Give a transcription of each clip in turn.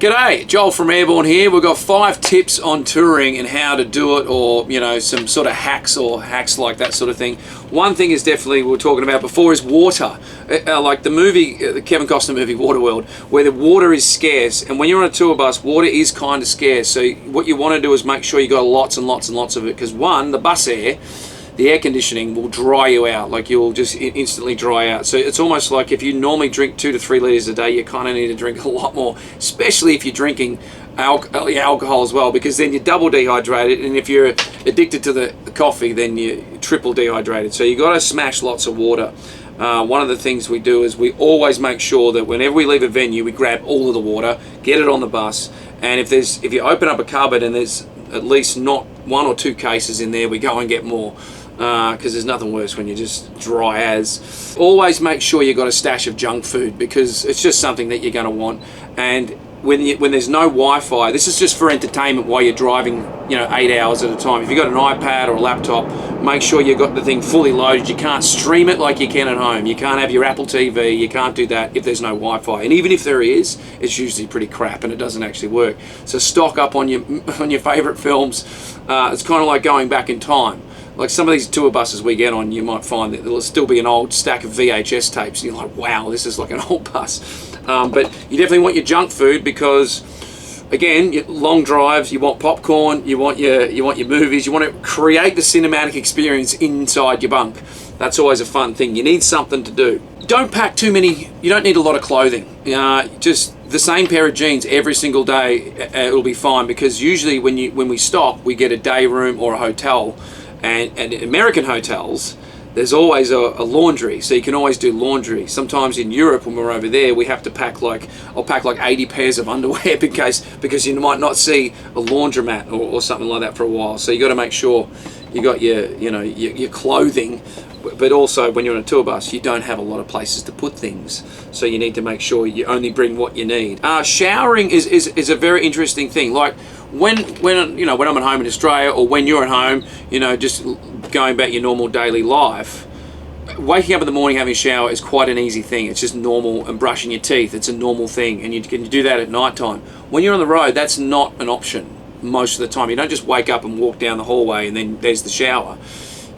G'day, Joel from Airbourne here. We've got 5 tips on touring and how to do it, or some sort of hacks like that sort of thing. One thing is definitely we were talking about before is water. Like the movie, the Kevin Costner movie Waterworld, where the water is scarce, and when you're on a tour bus, water is kind of scarce. So what you want to do is make sure you got lots and lots and lots of it, because one, the bus air, the air conditioning will dry you out. Like you'll just instantly dry out. So it's almost like if you normally drink 2 to 3 liters a day, you kind of need to drink a lot more, especially if you're drinking alcohol as well, because then you're double dehydrated, and if you're addicted to the coffee, then you're triple dehydrated. So you got to smash lots of water. One of the things we do is we always make sure that whenever we leave a venue, we grab all of the water, get it on the bus, and if you open up a cupboard and there's at least not 1 or 2 cases in there, we go and get more. Because there's nothing worse when you're just dry as. Always make sure you've got a stash of junk food, because it's just something that you're going to want. And when there's no Wi-Fi, this is just for entertainment while you're driving 8 hours at a time. If you've got an iPad or a laptop, make sure you've got the thing fully loaded. You can't stream it like you can at home. You can't have your Apple TV. You can't do that if there's no Wi-Fi. And even if there is, it's usually pretty crap and it doesn't actually work. So stock up on your favorite films. It's kind of like going back in time. Like some of these tour buses we get on, you might find that there'll still be an old stack of VHS tapes, and you're like, wow, this is like an old bus. But you definitely want your junk food, because again, long drives, you want popcorn, you want your movies, you want to create the cinematic experience inside your bunk. That's always a fun thing. You need something to do. Don't pack too many. You don't need a lot of clothing. Just the same pair of jeans every single day, it'll be fine, because usually when we stop, we get a day room or a hotel. And in American hotels, there's always a laundry, so you can always do laundry. Sometimes in Europe, when we're over there, we have to pack I'll pack like 80 pairs of underwear because you might not see a laundromat or something like that for a while. So you got to make sure you got your clothing. But also, when you're on a tour bus, you don't have a lot of places to put things, so you need to make sure you only bring what you need. Showering is a very interesting thing. Like when I'm at home in Australia, or when you're at home, just going about your normal daily life, waking up in the morning, having a shower is quite an easy thing. It's just normal, and brushing your teeth, it's a normal thing, and you can do that at night time. When you're on the road, that's not an option most of the time. You don't just wake up and walk down the hallway and then there's the shower.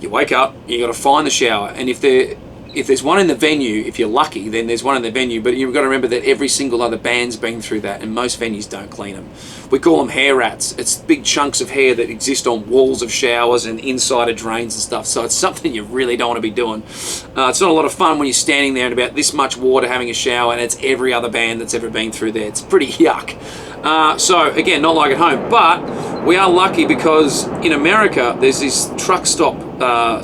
You wake up, you got to find the shower, and if there's one in the venue, if you're lucky, then there's one in the venue, but you've got to remember that every single other band's been through that, and most venues don't clean them. We call them hair rats. It's big chunks of hair that exist on walls of showers and inside of drains and stuff, so it's something you really don't want to be doing. It's not a lot of fun when you're standing there and about this much water having a shower, and it's every other band that's ever been through there. It's pretty yuck. So again, not like at home, but we are lucky because in America there's this truck stop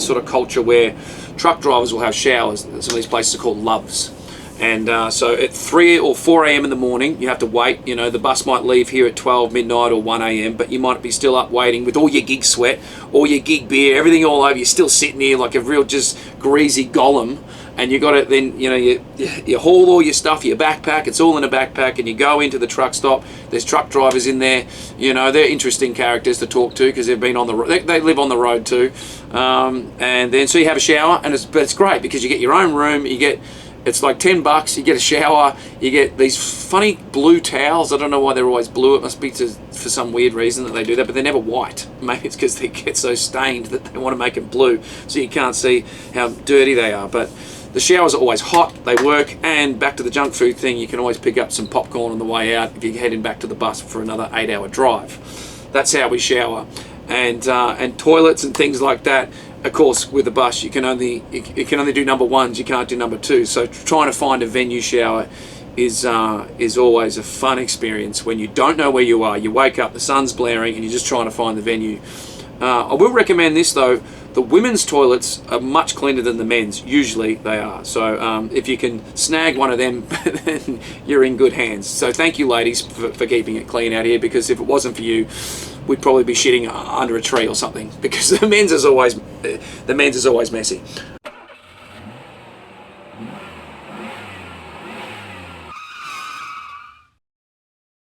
sort of culture where truck drivers will have showers. Some of these places are called loves, and so at 3 or 4 a.m. in the morning you have to wait. The bus might leave here at 12 midnight or 1 a.m. but you might be still up waiting with all your gig sweat, all your gig beer, everything all over. You're still sitting here like a real just greasy golem, and you got to then you haul all your stuff, your backpack, it's all in a backpack, and you go into the truck stop. There's truck drivers in there. They're interesting characters to talk to, because they've been on the road. They live on the road too, and then so you have a shower, and it's great because you get your own room. It's like $10. You get a shower. You get these funny blue towels. I don't know why they're always blue. It must be for some weird reason that they do that, but they're never white. Maybe it's because they get so stained that they want to make them blue, so you can't see how dirty they are. But the showers are always hot, they work, and back to the junk food thing, you can always pick up some popcorn on the way out if you're heading back to the bus for another 8-hour drive. That's how we shower. And toilets and things like that, of course, with the bus, you can only do number ones, you can't do number two. So trying to find a venue shower is always a fun experience when you don't know where you are. You wake up, the sun's blaring, and you're just trying to find the venue. I will recommend this though. The women's toilets are much cleaner than the men's. Usually they are. So if you can snag one of them, then you're in good hands. So thank you, ladies, for keeping it clean out here, because if it wasn't for you, we'd probably be shitting under a tree or something, because the men's is always messy.